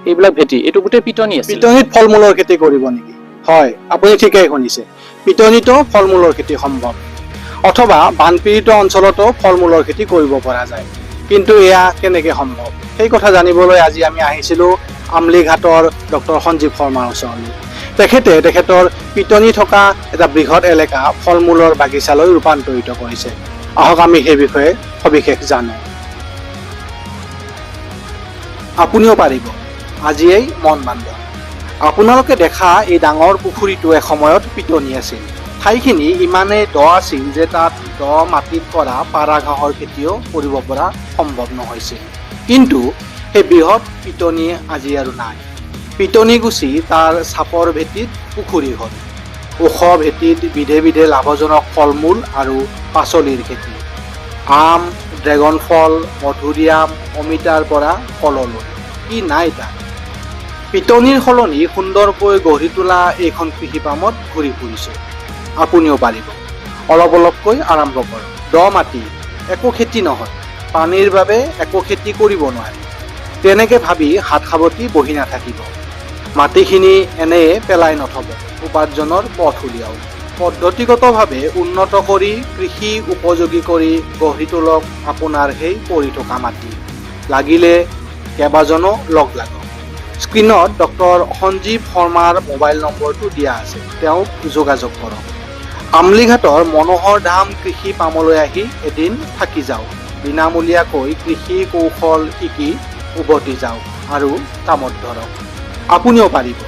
এইবিলাক ভেটি এইটো গোটেই পিটনি আছে। পিটনিত ফল মূলৰ খেতি কৰিব নেকি? হয়, আপুনি ঠিকেই শুনিছে। পিটনিতো ফল মূলৰ খেতি সম্ভৱ, অথবা বানপীড়িত অঞ্চলতো ফল মূলৰ খেতি কৰিব পৰা যায়। কিন্তু এয়া কেনেকৈ সম্ভৱ সেই কথা জানিবলৈ আজি আমি আহিছিলোঁ আমলিঘাটৰ ডক্টৰ সঞ্জীৱ শৰ্মাৰ ওচৰলৈ। তেখেতৰ পিটনি থকা এটা বৃহৎ এলেকা ফল মূলৰ বাগিচালৈ ৰূপান্তৰিত কৰিছে। আহক আমি সেই বিষয়ে সবিশেষ জানো। আপুনিও পাৰিব, আজিয়েই মন বান্ধ। আপোনালোকে দেখা এই ডাঙৰ পুখুৰীটো এসময়ত পিটনি আছিল। ঠাইখিনি ইমানেই দ আছিল যে তাত দ মাটিত কৰা পাৰা ঘাঁহৰ খেতিও কৰিব পৰা সম্ভৱ নহৈছিল। কিন্তু সেই বৃহৎ পিটনি আজি আৰু নাই। পিটনি গুচি তাৰ চাপৰ ভেটিত পুখুৰী হ'ল। ওখ ভেটিত বিধে বিধে লাভজনক ফল মূল আৰু পাচলিৰ খেতি। আম, ড্ৰেগন ফল, মধুৰিআম, অমিতাৰ পৰা কললৈ কি নাই তাত। পিটনিৰ সলনি সুন্দৰকৈ গঢ়ি তোলা এইখন কৃষি পামত ঘূৰি ফুৰিছে। আপুনিও পাৰিব, অলপ অলপকৈ আৰম্ভ কৰক। দ মাটি, একো খেতি নহয়, পানীৰ বাবে একো খেতি কৰিব নোৱাৰে, তেনেকে ভাবি হাত সাৱটি বহি নাথাকিব। মাটিখিনি এনেয়ে পেলাই নথব, উপাৰ্জনৰ পথ উলিয়াওক। পদ্ধতিগতভাৱে উন্নত কৰি কৃষি উপযোগী কৰি গঢ়ি তোলক আপোনাৰ সেই পৰি থকা মাটি। লাগিলে কেইবাজনো লগ লাগক। স্ক্ৰীণত ডক্টৰ সঞ্জীৱ শৰ্মাৰ মোবাইল নম্বৰটো দিয়া আছে, তেওঁক যোগাযোগ কৰক। আমলিঘাটৰ মনোহৰ ধাম কৃষি পামলৈ আহি এদিন থাকি যাওক। বিনামূলীয়াকৈ কৃষি কৌশল শিকি উভতি যাওক আৰু কামত ধৰক। আপুনিও পাৰিব।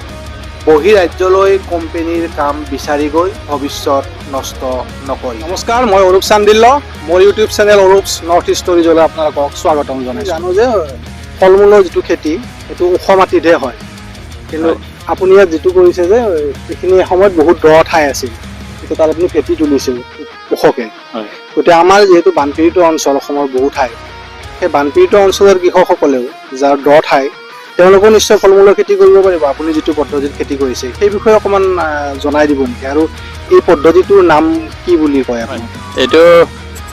বহিৰাজ্যলৈ কোম্পানীৰ কাম বিচাৰি গৈ ভৱিষ্যত নষ্ট নকৰি। নমস্কাৰ, মই অৰূপ চান্দিল্য। মোৰ ইউটিউব চেনেল অৰূপছ নৰ্থ ইষ্ট ষ্টৰিজলৈ আপোনালোকক স্বাগতম জনাইছোঁ। জানো যে ফল মূলৰ যিটো খেতি সেইটো ওখ মাটিতহে হয়, কিন্তু আপুনি ইয়াত যিটো কৰিছে যে এইখিনি সময়ত বহুত দ ঠাই আছিল, কিন্তু তাত আপুনি ভেটি তুলিছে ওখকে। গতিকে আমাৰ যিহেতু বানপীড়িত অঞ্চল অসমৰ বহু ঠাই, সেই বানপীড়িত অঞ্চলৰ কৃষকসকলেও যাৰ দ ঠাই তেওঁলোকেও নিশ্চয় ফল মূলৰ খেতি কৰিব পাৰিব। আপুনি যিটো পদ্ধতিত খেতি কৰিছে সেই বিষয়ে অকণমান জনাই দিব নেকি? আৰু এই পদ্ধতিটোৰ নাম কি বুলি কয় আপুনি? এইটো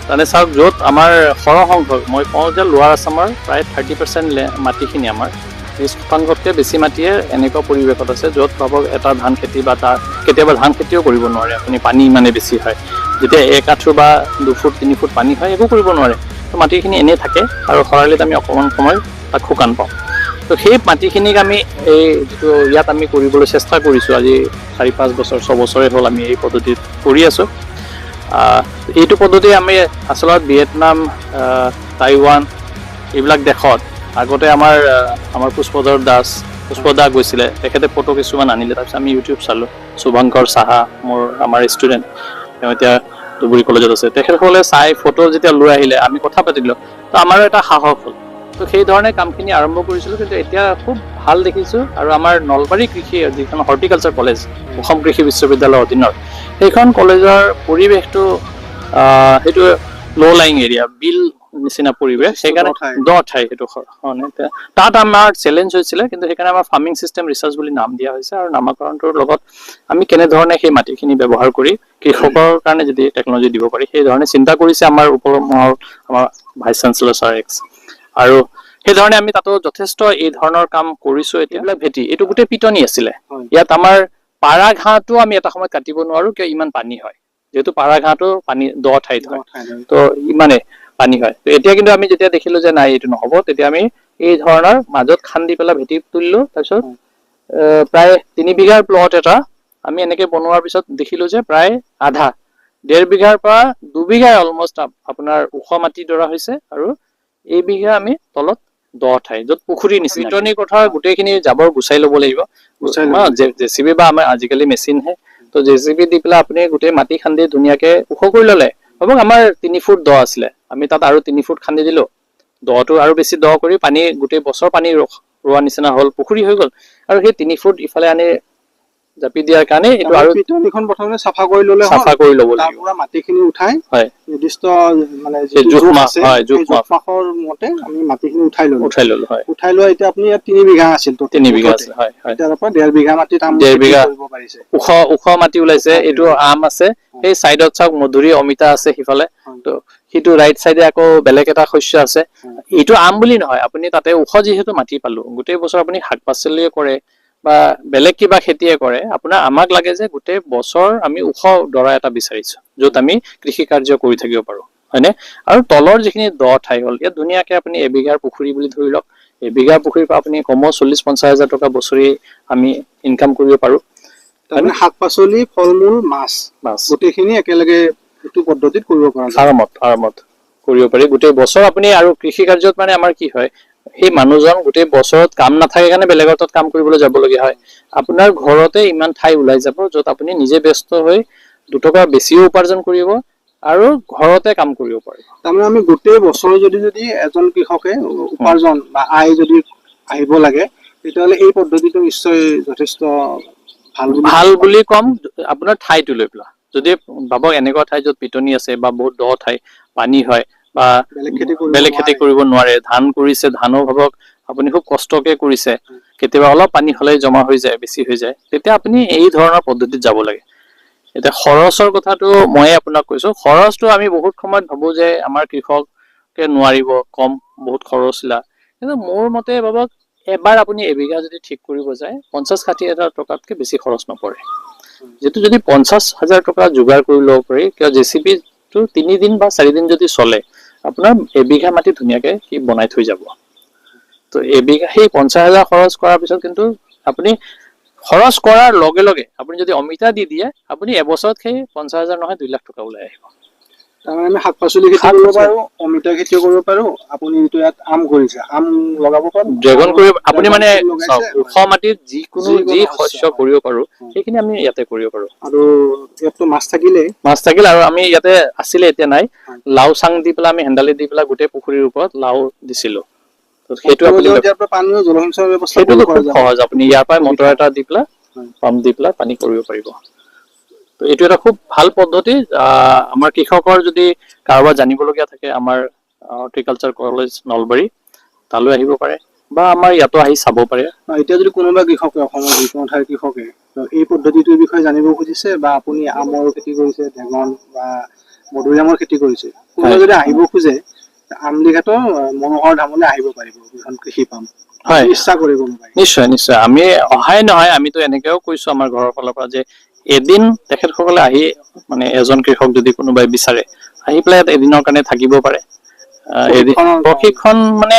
মানে চাওক, য'ত আমাৰ সৰহসংখ্যক, মই কওঁ যে লোৱাৰ আছামৰ প্ৰায় 30% মাটিখিনি আমাৰ 20%তকৈ বেছি মাটিয়ে এনেকুৱা পৰিৱেশত আছে য'ত ভাবক এটা ধান খেতি বা তাৰ কেতিয়াবা ধান খেতিও কৰিব নোৱাৰে আপুনি, পানী ইমানে বেছি হয়। যেতিয়া 1 আঁঠু বা 2 ফুট 3 ফুট পানী হয় একো কৰিব নোৱাৰে। তো মাটিখিনি এনেই থাকে আৰু খৰালিত আমি অকণমান সময় তাক শুকান পাওঁ। তো সেই মাটিখিনিক আমি এই যিটো ইয়াত আমি কৰিবলৈ চেষ্টা কৰিছোঁ, আজি 4-5 বছৰ 6 বছৰে হ'ল আমি এই পদ্ধতিত কৰি আছোঁ। এইটো পদ্ধতি আমি আচলত ভিয়েটনাম, টাইৱান এইবিলাক দেশত আগতে আমাৰ পুষ্পধৰ দাস পুষ্পদা গৈছিলে, তেখেতে ফটো কিছুমান আনিলে। তাৰপিছত আমি ইউটিউব চালোঁ। শুভংকৰ সাহা আমাৰ ষ্টুডেণ্ট, তেওঁ এতিয়া ধুবুৰী কলেজত আছে। তেখেতসকলে চাই ফটো যেতিয়া লৈ আহিলে আমি কথা পাতিলোঁ, তো আমাৰো এটা সাহস হ'ল। তো সেই ধৰণে কামখিনি আৰম্ভ কৰিছিলোঁ, কিন্তু এতিয়া খুব ভাল দেখিছোঁ। আৰু আমাৰ নলবাৰী কৃষি যিখন হৰ্টিকালচাৰ কলেজ, অসম কৃষি বিশ্ববিদ্যালয়ৰ অধীনত, সেইখন কলেজৰ পৰিৱেশটো সেইটো ল' লাইং এৰিয়া, বিল নিচিনা পৰিৱেশ, সেইকাৰণে দ ঠাই সেইটো। তাত আমাৰ চেলেঞ্জ হৈছিলে, কিন্তু সেইকাৰণে আমাৰ ফাৰ্মিং চিষ্টেম ৰিচাৰ্চ বুলি নাম দিয়া হৈছে। আৰু নামাকৰণটোৰ লগত আমি কেনেধৰণে সেই মাটিখিনি ব্যৱহাৰ কৰি কৃষকৰ কাৰণে যদি টেকনলজি দিব পাৰি সেই ধৰণে চিন্তা কৰিছে আমাৰ আমাৰ ভাইচ চেঞ্চেলৰ ছাৰ এক্স। আৰু সেইধৰণে আমি তাতো যথেষ্ট এই ধৰণৰ কাম কৰিছোঁ। এতিয়া ভেটি এইটো গোটেই পিটনি আছিলে। ইয়াত আমাৰ পাৰা ঘাঁহটো আমি এটা সময়ত কাটিব নোৱাৰো, কিয় ইমান পানী হয়। যিহেতু পাৰা ঘাঁহটো পানী দ ঠাইত হয়, তো ইমানে পানী হয়। তো এতিয়া কিন্তু আমি যেতিয়া দেখিলো যে নাই এইটো নহ'ব, তেতিয়া আমি এই ধৰণৰ মাজত খান্দি পেলাই ভেটি তুলিলো। তাৰপিছত প্ৰায় 3 বিঘাৰ প্লট এটা আমি এনেকে বনোৱাৰ পিছত দেখিলো যে প্ৰায় আধা 1.5 বিঘাৰ পৰা 2 বিঘাই অলমষ্ট আপোনাৰ ওখ মাটি দৰা হৈছে। আৰু এই বিঘা আমি তলত দ ঠাই য'ত পুখুৰীৰ নিচিনা। পিটনিৰ কথা গোটেইখিনি জাবৰ গুচাই ল'ব লাগিব। জেচিবি বা আমাৰ আজিকালি মেচিনহে, তো জেচিবি দি পেলাই আপুনি গোটেই মাটি খান্দি ধুনীয়াকে ওখ কৰি ল'লে। ভাবক আমাৰ 3 ফুট দ আছিলে, আমি তাত আৰু 3 ফুট খান্দি দিলো, দটো আৰু বেছি দ কৰি পানী গোটেই বছৰ পানী ৰোৱা নিচিনা হ'ল, পুখুৰী হৈ গ'ল। আৰু সেই 3 ফুট ইফালে আনি জাপি দিয়াৰ কাৰণে এইটো আৰু পিটনিখন প্ৰথমে চাফা কৰি ল'ব লাগিব। তাৰ পৰা মাটিখিনি উঠাই নিৰ্দিষ্ট মানে জোখ আছে, জোখৰ মতে আমি মাটিখিনি উঠাই ল'লো। উঠাই লোৱা এতিয়া আপুনি ইয়াত 3 বিঘা আছিল, 3 বিঘা আছিল। তাৰ পৰা 1.5 বিঘা মাটিত আম কৰিব পাৰিছে। ওখ মাটি ওলাইছে। এইটো আম আছে, সেই চাইডত চাওক মধুৰি অমিতা আছে সিফালে, তো সিটো ৰাইট চাইডে আকৌ বেলেগ এটা শস্য আছে। এইটো আম বুলি নহয়, আপুনি তাতে ওখ যিহেতু মাটি পালো, গোটেই বছৰ আপুনি শাক পাচলিয়ে কৰে বা বেলেগ কিবা খেতিয়ে কৰে, আপোনাৰ আমাক লাগে যে গোটেই বছৰ আমি ওখ দৰা এটা বিচাৰিছো য'ত আমি কৃষি কাৰ্য কৰি থাকিব পাৰো, হয়নে? আৰু তলৰ যিখিনি দ ঠাই হ'ল, ইয়াত ধুনীয়াকে আপুনি এবিঘাৰ পুখুৰী বুলি ধৰি লওক, এবিঘাৰ পুখুৰীৰ পৰা আপুনি কমেও 40-50 হাজাৰ টকা বছৰি আমি ইনকাম কৰিব পাৰো। তাৰমানে শাক পাচলি, ফল মূল, মাছ গোটেইখিনি একেলগে এইটো পদ্ধতিত কৰিব পৰা যায়। আৰামত কৰিব পাৰি গোটেই বছৰ আপুনি। আৰু কৃষি কাৰ্যত মানে আমাৰ কি হয়, সেই মানুহজন গোটেই বছৰত কাম নাথাকে কাৰণে বেলেগৰ তাত কাম কৰিবলৈ যাবলগীয়া হয়। আপোনাৰ ঘৰতে ইমান ঠাই ওলাই যাব য'ত আপুনি নিজে ব্যস্ত হৈ 2 টকা বেছিও উপাৰ্জন কৰিব আৰু ঘৰতে কাম কৰিব পাৰিব। তাৰমানে আমি গোটেই বছৰ যদি এজন কৃষকে উপাৰ্জন বা আয় যদি আহিব লাগে, তেতিয়াহ'লে এই পদ্ধতিটো নিশ্চয় যথেষ্ট ভাল বুলি কম। আপোনাৰ ঠাইটো লৈ পেলাই যদি ভাবক এনেকুৱা ঠাই য'ত পিটনি আছে বা বহুত দ ঠাই, পানী হয় বা বেলেগ খেতি কৰিব নোৱাৰে, ধান কৰিছে, ধানো ভাবক আপুনি খুব কষ্টকে কৰিছে, কেতিয়াবা অলপ পানী হ'লে জমা হৈ যায়, বেছি হৈ যায়, তেতিয়া আপুনি এই ধৰণৰ পদ্ধতিত যাব লাগে। এতিয়া খৰচৰ কথাটো ময়ে আপোনাক কৈছো, খৰচটো আমি বহুত সময়ত ভাবো যে আমাৰ কৃষকে নোৱাৰিব, কম বহুত খৰচিলা, কিন্তু মোৰ মতে ভাবক এবাৰ আপুনি এবিঘা যদি ঠিক কৰিব যায় 50-60 হাজাৰ টকাতকে বেছি খৰচ নপৰে। যিটো যদি 50 হাজাৰ টকা যোগাৰ কৰি ল'ব পাৰি, কিয় জেচিবি টো 3 দিন বা 4 দিন যদি চলে, আপোনাৰ এবিঘা মাটি ধুনীয়াকে সি বনাই থৈ যাব। তো এবিঘা সেই 50 হাজাৰ খৰচ কৰাৰ পিছত কিন্তু আপুনি খৰচ কৰাৰ লগে লগে আপুনি যদি অমিতা দি দিয়ে, আপুনি এবছৰত সেই 50 হাজাৰ নহয় 2 লাখ টকা ওলাই আহিব। তাৰমানে আমি শাক পাচলি খেতি কৰিব পাৰো, অমিতা খেতিও কৰিব পাৰো, আপুনি যিটো ইয়াত আম কৰিছে, আম লগাব পাৰো, ড্ৰেগন কৰিব আপুনি মানে ওখ মাটিত যিকোনো যি শস্য কৰিব পাৰো সেইখিনি আমি ইয়াতে কৰিব পাৰো। আৰু ইয়াততো মাছ থাকিল, আৰু আমি ইয়াতে আছিলে, এতিয়া নাই, লাও চাং দি পেলাই আমি হেন্দালি দি পেলাই গোটেই পুখুৰীৰ ওপৰত লাও দিছিলো। সেইটো আপুনি সেইটোতো খুব সহজ, আপুনি ইয়াৰ পৰাই মটৰ এটা দি পেলাই পাম্প দি পেলাই পানী কৰিব পাৰিব। তো এইটো এটা খুব ভাল পদ্ধতি। আমাৰ কৃষকৰ যদি কাৰোবাৰ জানিবলগীয়া থাকে, আমাৰ হৰ্টিকালচাৰ কলেজ নলবাৰী তালৈ আহিব পাৰে বা আমাৰ ইয়াতো আহি চাব পাৰে। এতিয়া যদি কোনোবা কৃষকে, অসমৰ যিকোনো ঠাইৰ কৃষকে এই পদ্ধতিটোৰ বিষয়ে জানিব খুজিছে, বা আপুনি আমৰ খেতি কৰিছে, ড্ৰেগন বা মধুৰিআমৰ খেতি কৰিছে, কোনোবা যদি আহিব খোজে, আমলিঘাটৰ মনোহৰ ধামলৈ আহিব পাৰিব, যিখন কৃষি পাম, হয়, ইচ্ছা কৰিব। নিশ্চয় আমি অহাই নহয়, আমিতো এনেকেও কৈছো আমাৰ ঘৰৰ ফালৰ পৰা যে এদিন তেখেতসকলে আহি, মানে এজন কৃষক যদি কোনোবাই বিচাৰে, আহি পেলাই এদিনৰ কাৰণে থাকিব পাৰে। প্ৰশিক্ষণ মানে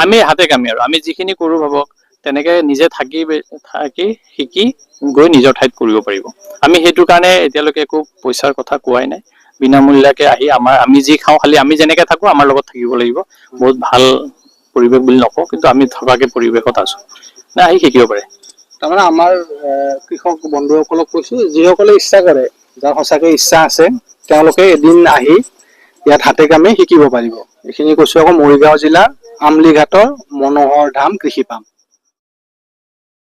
আমি হাতে কামে, আৰু আমি যিখিনি কৰো ভাবক তেনেকে নিজে থাকি শিকি গৈ নিজৰ ঠাইত কৰিব পাৰিব। আমি সেইটো কাৰণে এতিয়ালৈকে একো পইচাৰ কথা কোৱাই নাই, বিনামূলীয়াকে আহি আমি যি খাওঁ, খালি আমি যেনেকে থাকো আমাৰ লগত থাকিব লাগিব। বহুত ভাল পৰিৱেশ বুলি নকওঁ, কিন্তু আমি থকাকে পৰিৱেশত আছো, আহি শিকিব পাৰে। তাৰমানে আমাৰ কৃষক বন্ধুসকলক কৈছো, যিসকলে ইচ্ছা কৰে, যাৰ সঁচাকে ইচ্ছা আছে, তেওঁলোকে এদিন আহি ইয়াত হাতে কামে শিকিব পাৰিব। এইখিনি কৈছো আকৌ মৰিগাঁও জিলাৰ আমলিঘাটৰ মনোহৰ ধাম কৃষি পাম।